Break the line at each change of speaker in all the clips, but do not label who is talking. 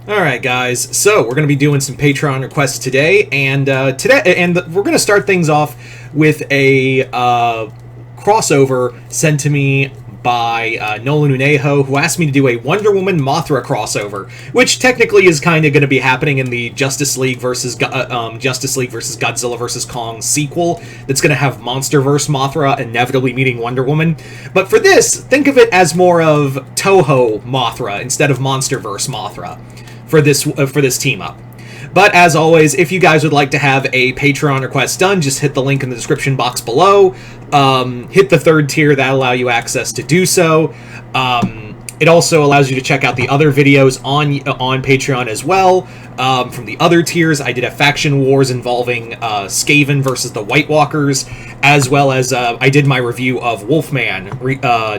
Alright guys, so we're going to be doing some Patreon requests today, and we're going to start things off with a crossover sent to me by Nolan Unejo, who asked me to do a Wonder Woman Mothra crossover, which technically is kind of going to be happening in the Justice League versus Godzilla vs. Kong sequel that's going to have Monsterverse Mothra inevitably meeting Wonder Woman. But for this, think of it as more of Toho Mothra instead of Monsterverse Mothra for this team up. But as always, if you guys would like to have a Patreon request done, just hit the link in the description box below. Hit the third tier, that'll allow you access to do so. It also allows you to check out the other videos on Patreon as well. From the other tiers, I did a faction wars involving Skaven versus the White Walkers, as well as I did my review of Wolfman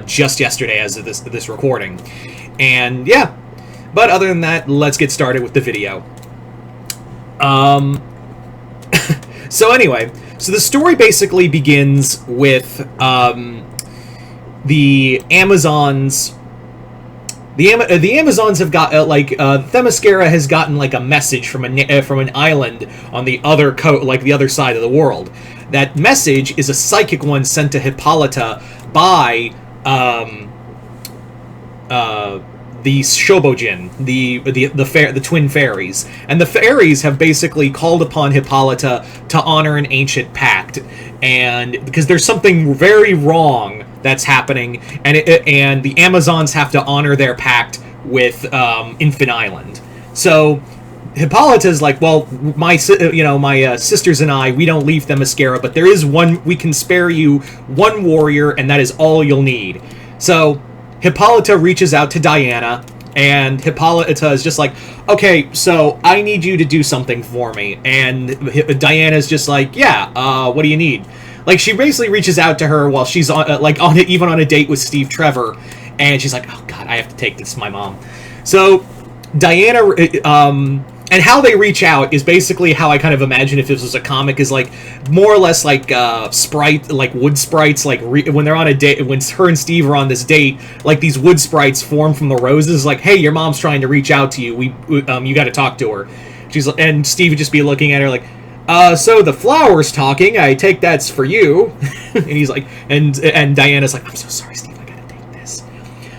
just yesterday as of this recording. And yeah, but other than that, let's get started with the video. So anyway, so the story basically begins with the Amazons. The Amazons have got Themyscira has gotten like a message from an island on the other the other side of the world. That message is a psychic one sent to Hippolyta by the Shobojin, the twin fairies, and the fairies have basically called upon Hippolyta to honor an ancient pact, and because there's something very wrong that's happening, and the Amazons have to honor their pact with Infant Island. So Hippolyta's like, well, my sisters and I, we don't leave Themyscira, but there is one, we can spare you one warrior, and that is all you'll need. So Hippolyta reaches out to Diana, and Hippolyta is just like, okay, so I need you to do something for me. And Diana's just like, yeah, what do you need? Like, she basically reaches out to her while she's even on a date with Steve Trevor, and she's like, oh god, I have to take this to my mom. So Diana, and how they reach out is basically how I kind of imagine if this was a comic, is like more or less like wood sprites, when they're on a date, when her and Steve are on this date, like these wood sprites form from the roses, like, hey, your mom's trying to reach out to you, you got to talk to her. And Steve would just be looking at her like, so the flower's talking, I take that's for you. And he's like, and Diana's like, I'm so sorry, Steve, I gotta take this.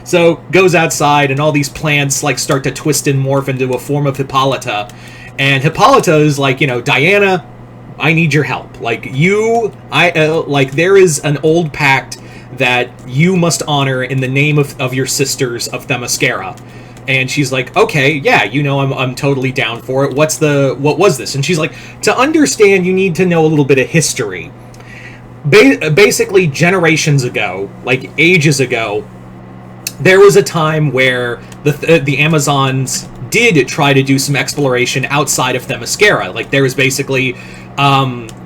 So goes outside, and all these plants like start to twist and morph into a form of Hippolyta. And Hippolyta is like, Diana, I need your help. Like, there is an old pact that you must honor in the name of your sisters of Themyscira. And she's like, okay, yeah, I'm totally down for it. What was this? And she's like, to understand, you need to know a little bit of history. Basically, generations ago, like ages ago, there was a time where the Amazons did try to do some exploration outside of Themyscira. Like, there was basically,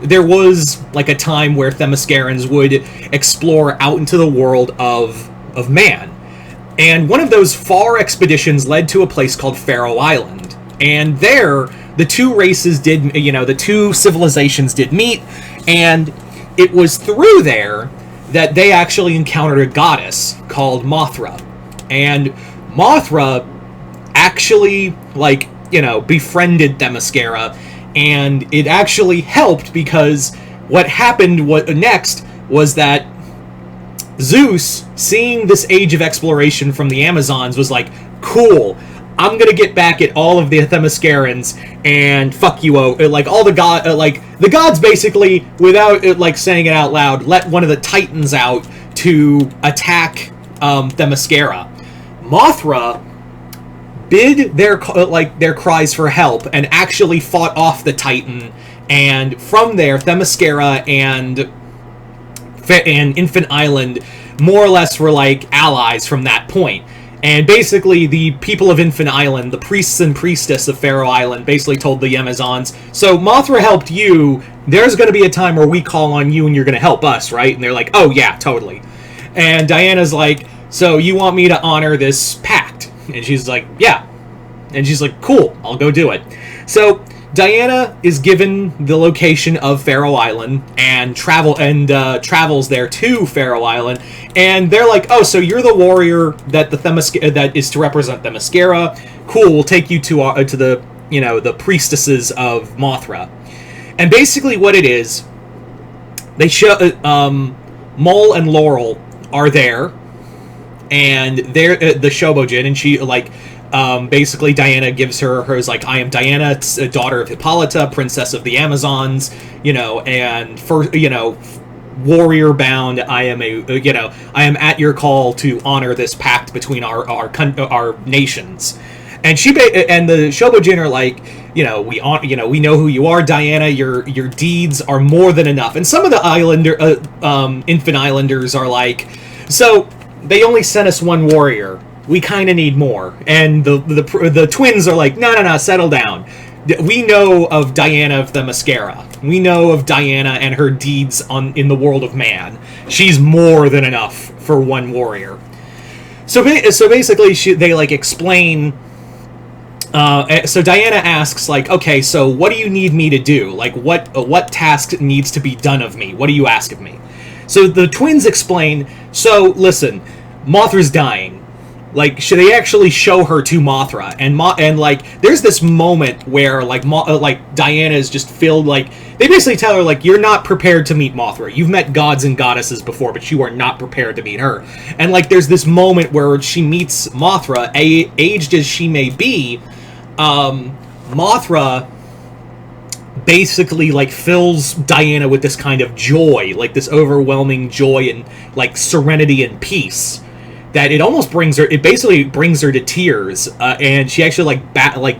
there was like a time where Themyscirans would explore out into the world of man. And one of those far expeditions led to a place called Faroe Island. And there, the two races the two civilizations did meet, and it was through there that they actually encountered a goddess called Mothra. And Mothra actually, befriended Themyscira, and it actually helped because what happened next was that Zeus, seeing this age of exploration from the Amazons, was like, cool, I'm gonna get back at all of the Themyscirans and fuck you, all the gods basically, without saying it out loud, let one of the Titans out to attack Themyscira. Mothra bid their cries for help and actually fought off the Titan, and from there, Themyscira and Infant Island more or less were like allies from that point. And basically, the people of Infant Island, the priests and priestess of Faroe Island, basically told the Amazons, so Mothra helped you, there's going to be a time where we call on you and you're going to help us, right? And they're like, oh yeah, totally. And Diana's like, so you want me to honor this pact? And she's like, yeah. And she's like, cool, I'll go do it. So Diana is given the location of Faroe Island and travels there to Faroe Island, and they're like, "Oh, so you're the warrior that that is to represent Themyscira. cool, we'll take you to the, the priestesses of Mothra. And basically what it is, they show Mole and Laurel are there, and they're the Shobojin, and she basically Diana gives hers like, I am Diana, daughter of Hippolyta, princess of the Amazons, and for warrior bound. I am I am at your call to honor this pact between our nations. And and the Shobojin are like, we know who you are, Diana. Your deeds are more than enough. And some of the infant islanders are like, so they only sent us one warrior. We kind of need more. And the twins are like, no, settle down. We know of Diana of the Mascara. We know of Diana and her deeds in the world of man. She's more than enough for one warrior. So basically, they explain. So Diana asks, like, okay, so what do you need me to do? Like, what task needs to be done of me? What do you ask of me? So the twins explain, so listen, Mothra's dying. Like, should they actually show her to Mothra? And there's this moment where, Diana is just filled, they basically tell her, you're not prepared to meet Mothra. You've met gods and goddesses before, but you are not prepared to meet her. And, there's this moment where she meets Mothra, aged as she may be. Mothra basically, fills Diana with this kind of joy, this overwhelming joy and, serenity and peace, that it basically brings her to tears, and she actually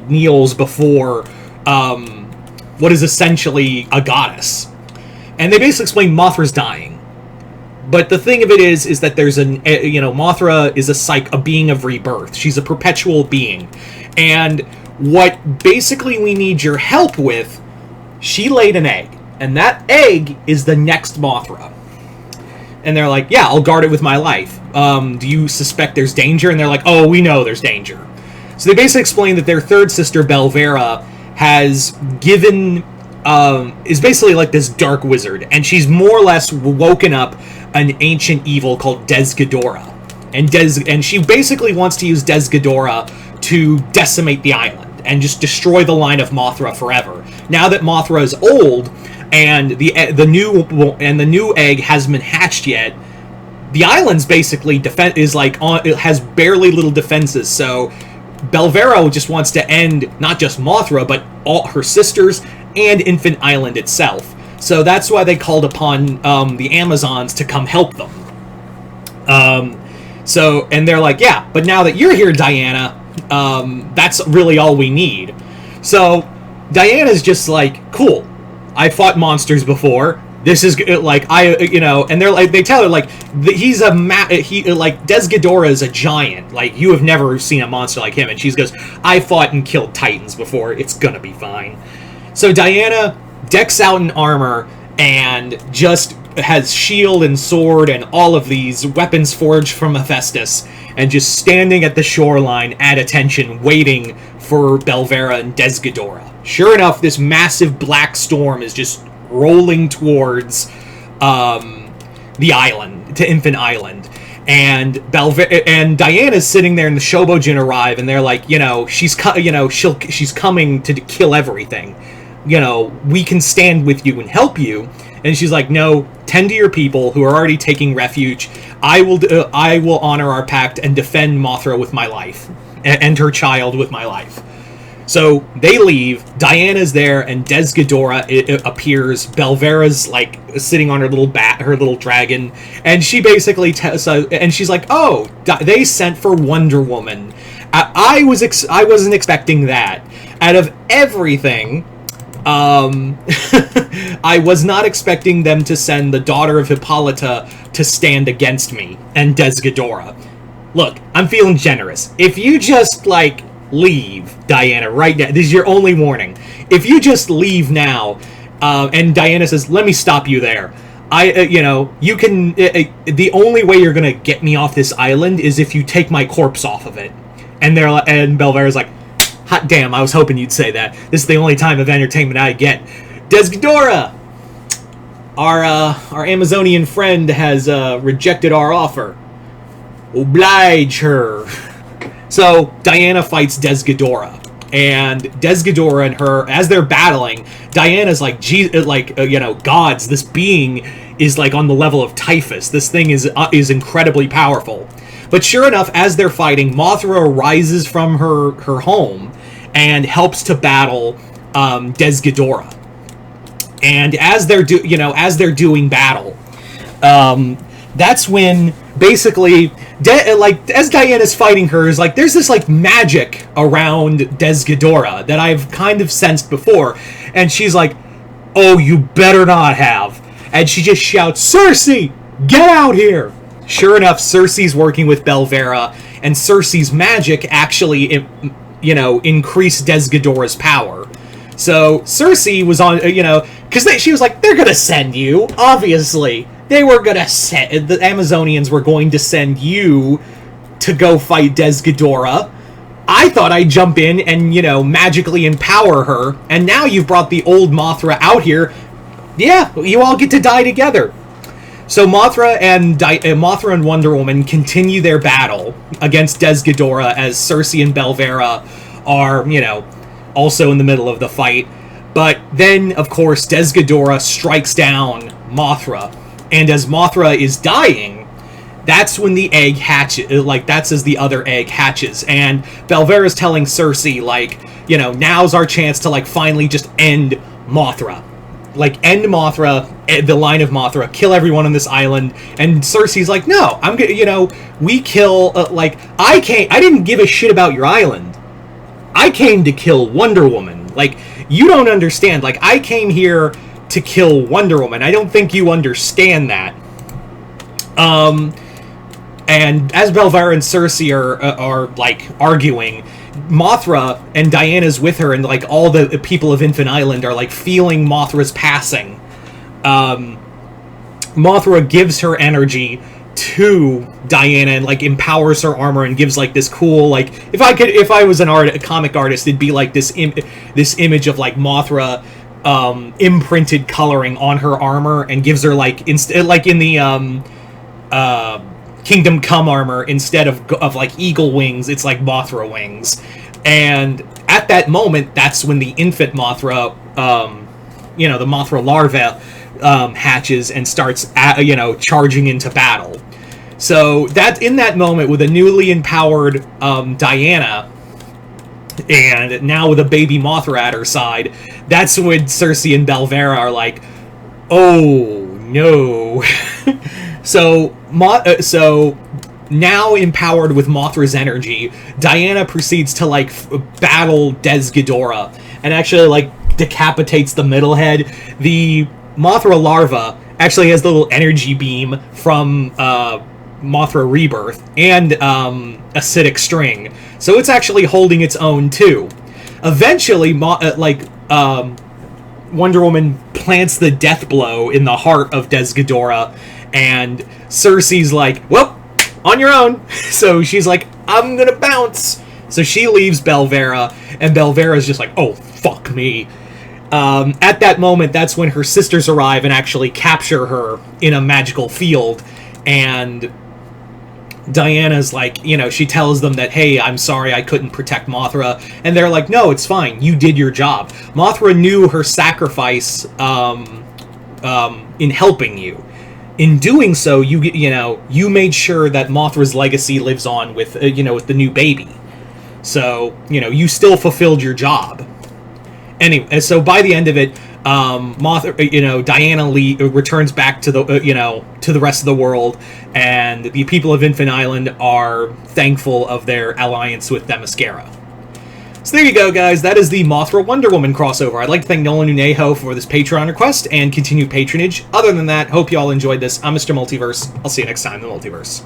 kneels before what is essentially a goddess. And they basically explain Mothra's dying, but the thing of it is that there's Mothra is a being of rebirth. She's a perpetual being, and what basically we need your help with, she laid an egg, and that egg is the next Mothra. And they're like, yeah, I'll guard it with my life. Do you suspect there's danger? And they're like, oh, we know there's danger. So they basically explain that their third sister, Belvera, has given... is basically this dark wizard. And she's more or less woken up an ancient evil called Desghidorah. And she basically wants to use Desghidorah to decimate the island and just destroy the line of Mothra forever. Now that Mothra is old... and the new egg hasn't been hatched yet, the island's basically it has barely little defenses. So Belvera just wants to end not just Mothra, but all her sisters and Infant Island itself. So that's why they called upon the Amazons to come help them. And they're like, yeah, but now that you're here, Diana, that's really all we need. So Diana's just like, cool. I fought monsters before. This is and they're they tell her he's Desghidorah is a giant. You have never seen a monster like him. And she goes, I fought and killed titans before. It's gonna be fine. So Diana decks out in armor and just has shield and sword and all of these weapons forged from Hephaestus, and just standing at the shoreline at attention, waiting for Belvera and Desghidorah. Sure enough, this massive black storm is just rolling towards the island, to Infant Island. And Diana's sitting there, and the Shobojin arrive, and they're like, she's coming to kill everything. We can stand with you and help you. And she's like, no, tend to your people who are already taking refuge. I will honor our pact and defend Mothra with my life, and her child with my life. So they leave. Diana's there, and Desghidorah appears. Belvera's sitting on her little dragon, and she basically and she's like, "Oh, they sent for Wonder Woman. I wasn't expecting that. Out of everything, I was not expecting them to send the daughter of Hippolyta to stand against me and Desghidorah. Look, I'm feeling generous. If you just leave, Diana, right now. This is your only warning. If you just leave now, and Diana says, let me stop you there. You can, the only way you're gonna get me off this island is if you take my corpse off of it. And Belvera's like, hot damn, I was hoping you'd say that. This is the only time of entertainment I get. Desghidorah! Our Amazonian friend has, rejected our offer. Oblige her. So Diana fights Desghidorah, and Desghidorah and her, as they're battling, Diana's like, gods, this being is like on the level of Typhus. This thing is incredibly powerful. But sure enough, as they're fighting, Mothra rises from her home and helps to battle Desghidorah. And as they're doing battle, that's when basically, as Diana's fighting her, is like there's this like magic around Desghidorah that I've kind of sensed before, and she's like, "Oh, you better not have!" And she just shouts, "Cersei, get out here!" Sure enough, Cersei's working with Belvera, and Cersei's magic actually, increased Desghidorah's power. So Cersei was on, because she was like, they're gonna send you, obviously. They were gonna send, the Amazonians were going to send you to go fight Desghidorah. I thought I'd jump in and, magically empower her, and now you've brought the old Mothra out here. Yeah, you all get to die together. So Mothra and Wonder Woman continue their battle against Desghidorah as Cersei and Belvera are, also in the middle of the fight. But then, of course, Desghidorah strikes down Mothra. And as Mothra is dying, that's when the egg hatches. That's as the other egg hatches. And Belvera's telling Cersei, now's our chance to, finally just end Mothra. End Mothra, the line of Mothra, kill everyone on this island. And Cersei's like, no, I'm gonna, we kill, I didn't give a shit about your island. I came to kill Wonder Woman. You don't understand. I came here to kill Wonder Woman. I don't think you understand that. And as Belvera and Cersei are arguing, Mothra and Diana's with her, and all the people of Infant Island are feeling Mothra's passing. Mothra gives her energy to Diana and empowers her armor and gives this cool if I was a comic artist, it'd be this image of Mothra imprinted coloring on her armor, and gives her in the Kingdom Come armor, instead of eagle wings, it's Mothra wings. And at that moment, that's when the infant Mothra, the Mothra larva, hatches and starts charging into battle. So that in that moment, with a newly empowered Diana, and now with a baby Mothra at her side, that's when Cersei and Belvera are like, oh no. So now empowered with Mothra's energy, Diana proceeds to battle Desghidorah, and actually decapitates the middle head. The Mothra larva actually has the little energy beam from Mothra Rebirth and acidic string, so it's actually holding its own too. Eventually, Wonder Woman plants the death blow in the heart of Desghidorah, and Cersei's like, well, on your own. So she's like, I'm gonna bounce. So she leaves Belvera, and Belvera's just like, oh, fuck me. At that moment, that's when her sisters arrive and actually capture her in a magical field, and Diana's she tells them that, hey, I'm sorry I couldn't protect Mothra, and they're like, no, it's fine, you did your job. Mothra knew her sacrifice in helping you. In doing so, you made sure that Mothra's legacy lives on with the new baby. So, you still fulfilled your job. Anyway, so by the end of it, Diana returns back to the rest of the world, and the people of Infant Island are thankful of their alliance with Themyscira. So there you go, guys. That is the Mothra Wonder Woman crossover. I'd like to thank Nolan Unejo for this Patreon request and continued patronage. Other than that, hope you all enjoyed this. I'm Mr. Multiverse. I'll see you next time in the Multiverse.